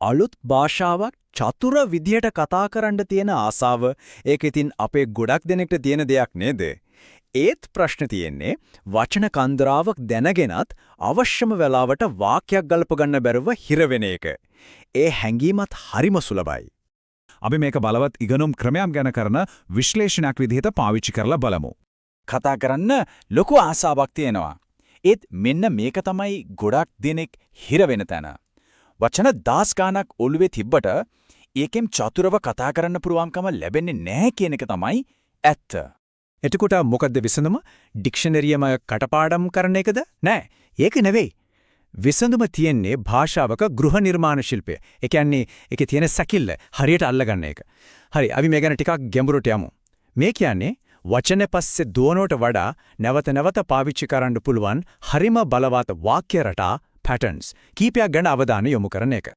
අලුත් භාෂාවක් චතුර විදියට කතා කරන්න තියෙන ආසාව ඒක ඉතින් අපේ ගොඩක් දෙනෙක්ට තියෙන දෙයක් නේද? ඒත් ප්‍රශ්න තියෙන්නේ වචන කන්දරාවක් දැනගෙනත් අවශ්‍යම වෙලාවට වාක්‍යයක් ගලප ගන්න බැරුව හිර වෙන එක. ඒ හැඟීමත් හරිම සුලභයි. අපි මේක බලවත් ඉගෙනුම් ක්‍රමයක් ගැන කරන විශ්ලේෂණයක් විදිහට පාවිච්චි කරලා බලමු. කතා කරන්න ලොකු ආසාවක් තියෙනවා. ඒත් මෙන්න මේක තමයි ගොඩක් දෙනෙක් හිර වෙන තැන. වචන 10 ගණක් ඔළුවේ තිබ්බට ඒකෙන් චතුරව කතා කරන්න පුළුවන්කම ලැබෙන්නේ නැහැ කියන එක තමයි ඇත්ත. එතකොට මොකද්ද විසඳුම? ඩික්ෂනරියම කටපාඩම් කරන එකද? නෑ, ඒක නෙවෙයි. විසඳුම තියෙන්නේ භාෂාවක ගෘහ නිර්මාණ ශිල්පය. ඒ කියන්නේ ඒකේ තියෙන සැකිල්ල හරියට අල්ලගන්න එක. හරි, අපි මේ ගැන ටිකක් ගැඹුරට යමු. මේ කියන්නේ වචනේ පස්සේ දුවනට වඩා නැවත නැවත පාවිච්චි කරන්න පුළුවන් හරිම බලවත් වාක්‍ය රටා patterns කීපයක් ගැන අවධානය යොමු කරන එක.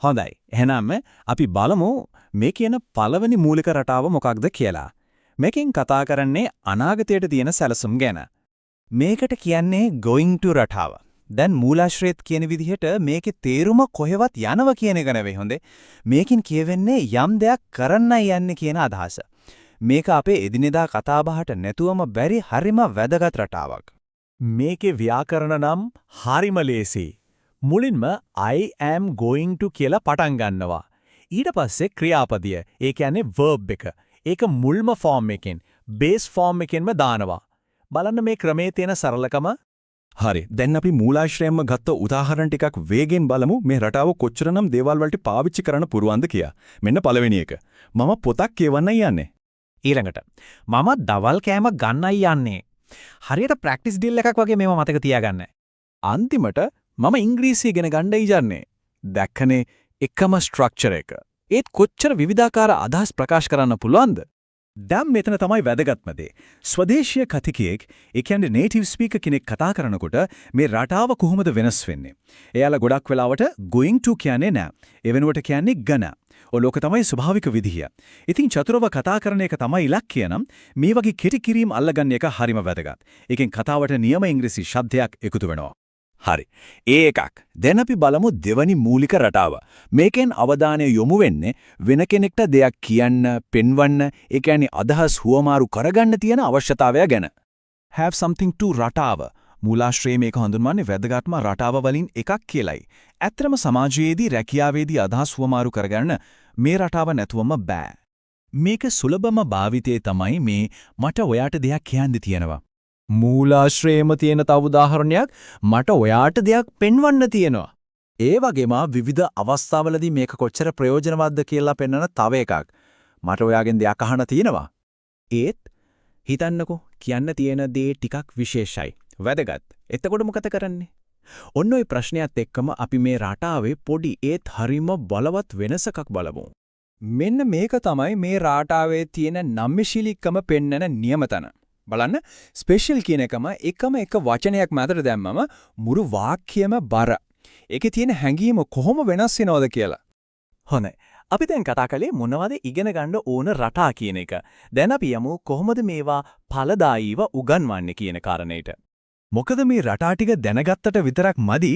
හොඳයි. එහෙනම් අපි බලමු මේ කියන පළවෙනි මූලික රටාව මොකක්ද කියලා. මේකෙන් කතා කරන්නේ අනාගතයට තියෙන සැලසුම් ගැන. මේකට කියන්නේ going to රටාව. දැන් මූලාශ්‍රයත් කියන විදිහට මේකේ තේරුම කොහෙවත් යනවා කියන එක නෙවෙයි හොඳේ. මේකෙන් කියවෙන්නේ යම් දෙයක් කරන්නයි යන්නේ කියන අදහස. මේක අපේ එදිනෙදා කතාබහට නැතුවම බැරි හරිම වැදගත් රටාවක්. මේකේ ව්‍යාකරණ නම් හරිම ලේසි. මුලින්ම I am going to කියලා පටන් ගන්නවා. ඊට පස්සේ ක්‍රියාපදිය. ඒ කියන්නේ verb එක. ඒක මුල්ම ෆෝම් එකෙන්, බේස් ෆෝම් එකෙන්ම දානවා. බලන්න මේ ක්‍රමයේ තියෙන සරලකම. හරි. දැන් අපි මූලාශ්‍රයෙන්ම ගත්ත උදාහරණ ටිකක් වේගෙන් බලමු මේ රටාව කොච්චරනම් දේවල් වලට පාවිච්චි කරන්න පුරුවන්ද කියලා. මෙන්න පළවෙනි එක. මම පොතක් කියවන්නයි යන්නේ. ඊළඟට මම දවල් කෑම ගන්නයි යන්නේ. හරියට ප්‍රැක්ටිස් ඩ්‍රිල් එකක් වගේ මේව මතක තියාගන්න. අන්තිමට මම ඉංග්‍රීසි ඉගෙන ගන්නයි යන්නේ. දැක්කනේ එකම ස්ට්‍රක්චර් එක. ඒත් කොච්චර විවිධාකාර අදහස් ප්‍රකාශ කරන්න පුළුවන්ද? දැන් මෙතන තමයි වැදගත්ම දේ. ස්වදේශීය කතිකයෙක්, ඒ කියන්නේ නේටිව් ස්පීකර් කෙනෙක් කතා කරනකොට මේ රටාව කොහොමද වෙනස් වෙන්නේ? එයාලා ගොඩක් වෙලාවට going to කියන්නේ නෑ. ඒ වෙනුවට කියන්නේ gonna. ඔලෝක තමයි ස්වභාවික විදිය. ඉතින් චතුරව කතා කරන එක තමයි ඉලක්කය නම් මේ වගේ කෙටි කිරීම අල්ලගන්න එක හරිම වැදගත්. ඒකෙන් කතාවට නියම ඉංග්‍රීසි ශබ්දයක් එකතු වෙනවා. හරි. ඒ එකක්. දැන් අපි බලමු දෙවනි මූලික රටාව. මේකෙන් අවධානය යොමු වෙන්නේ වෙන කෙනෙක්ට දෙයක් කියන්න, පෙන්වන්න, ඒ කියන්නේ අදහස් හුවමාරු කරගන්න තියෙන අවශ්‍යතාවය ගැන. have something to රටාව. මූලාශ්‍රයේ මේක හඳුන්වන්නේ වැදගත්ම රටාව වලින් එකක් කියලයි. ඇත්තම සමාජයේදී රැකියාවේදී අදහස් හුවමාරු කරගන්න මේ රටාව නැතුවම බෑ. මේක සුලභම භාවිතයේ තමයි මේ මට ඔයාට දෙයක් කියන්න තියෙනවා. මූලාශ්‍රයේම තියෙන තව උදාහරණයක් මට ඔයාට දෙයක් පෙන්වන්න තියෙනවා. ඒ වගේම විවිධ අවස්ථාවලදී මේක කොච්චර ප්‍රයෝජනවත්ද කියලා පෙන්වන තව එකක්. මට ඔයාගෙන් දෙයක් අහන්න තියෙනවා. ඒත් හිතන්නකෝ කියන්න තියෙන දේ ටිකක් විශේෂයි. වැදගත්. එතකොට මොකද කරන්නේ? ඔන්න ඔය ප්‍රශ්නයත් එක්කම අපි මේ රටාවේ පොඩි ඒත් හරිම බලවත් වෙනසක් බලමු. මෙන්න මේක තමයි මේ රටාවේ තියෙන නම්‍යශීලීකම පෙන්නන නියමතන. බලන්න ස්පෙෂල් කියන එකම එක වචනයක් මැදට දැම්මම මුළු වාක්‍යයම බර. ඒකේ තියෙන හැඟීම කොහොම වෙනස් වෙනවද කියලා. හොඳයි. අපි දැන් කතා කළේ මොනවද ඉගෙන ගන්න ඕන රටා කියන එක. දැන් අපි යමු කොහොමද මේවා ඵලදායීව උගන්වන්නේ කියන කාරණේට. මොකද මේ රටා ටික දැනගත්තට විතරක් මදි,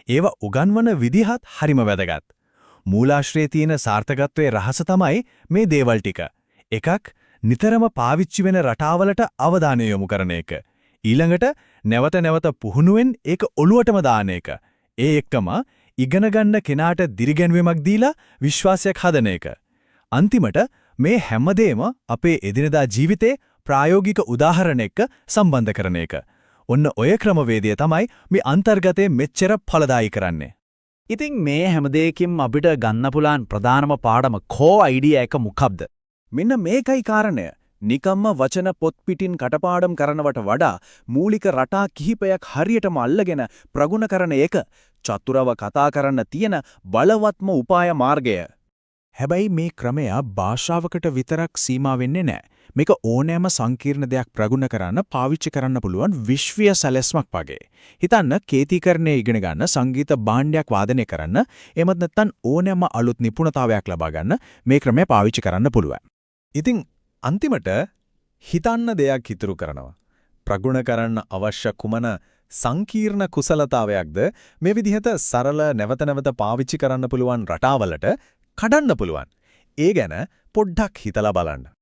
ඒව උගන්වන විදිහත් හරිම වැදගත්. මූලාශ්‍රයේ තියෙන සාර්ථකත්වයේ රහස තමයි මේ දේවල් ටික. එකක් නිතරම පාවිච්චි වෙන රටාවලට අවධානය යොමු කරන එක. ඊළඟට නැවත නැවත පුහුණුවෙන් ඒක ඔළුවටම දාන එක. ඒ එක්කම ඉගෙන ගන්න කෙනාට දිරිගැන්වීමක් දීලා විශ්වාසයක් හදන එක. අන්තිමට මේ හැමදේම අපේ එදිනදා ජීවිතේ ප්‍රායෝගික උදාහරණ එක්ක සම්බන්ධ කරන එක. ඔන්න ඔය ක්‍රමවේදය තමයි මේ අන්තර්ගතයේ මෙච්චර ඵලදායී කරන්නේ. ඉතින් මේ හැමදේකින් අපිට ගන්න පුළුවන් ප්‍රධානම පාඩම කෝ අයිඩියා එක මොකක්ද? මෙන්න මේකයි කාරණය. නිකම්ම වචන පොත් පිටින් කටපාඩම් කරනවට වඩා මූලික රටා කිහිපයක් හරියටම අල්ලගෙන ප්‍රගුණ කරන එක චතුරව කතා කරන්න තියෙන බලවත්ම උපාය මාර්ගය. හැබැයි මේ ක්‍රමය භාෂාවකට විතරක් සීමා වෙන්නේ නැහැ. මේක ඕනෑම සංකීර්ණ දෙයක් ප්‍රගුණ කරන්න පාවිච්චි කරන්න පුළුවන් විශ්වීය සැලැස්මක් වගේ. හිතන්න කේතිකරණය ඉගෙන ගන්න, සංගීත භාණ්ඩයක් වාදනය කරන්න, එමත් නැත්නම් ඕනෑම අලුත් නිපුණතාවයක් ලබා ගන්න මේ ක්‍රමය පාවිච්චි කරන්න පුළුවන්. ඉතින් අන්තිමට හිතන්න දෙයක් ඉතුරු කරනවා. ප්‍රගුණ කරන්න අවශ්‍ය කුමන සංකීර්ණ කුසලතාවයක්ද මේ විදිහට සරල නැවත නැවත පාවිච්චි කරන්න පුළුවන් රටාවලට කඩන්න පුළුවන්. ඒ ගැන පොඩ්ඩක් හිතලා බලන්න.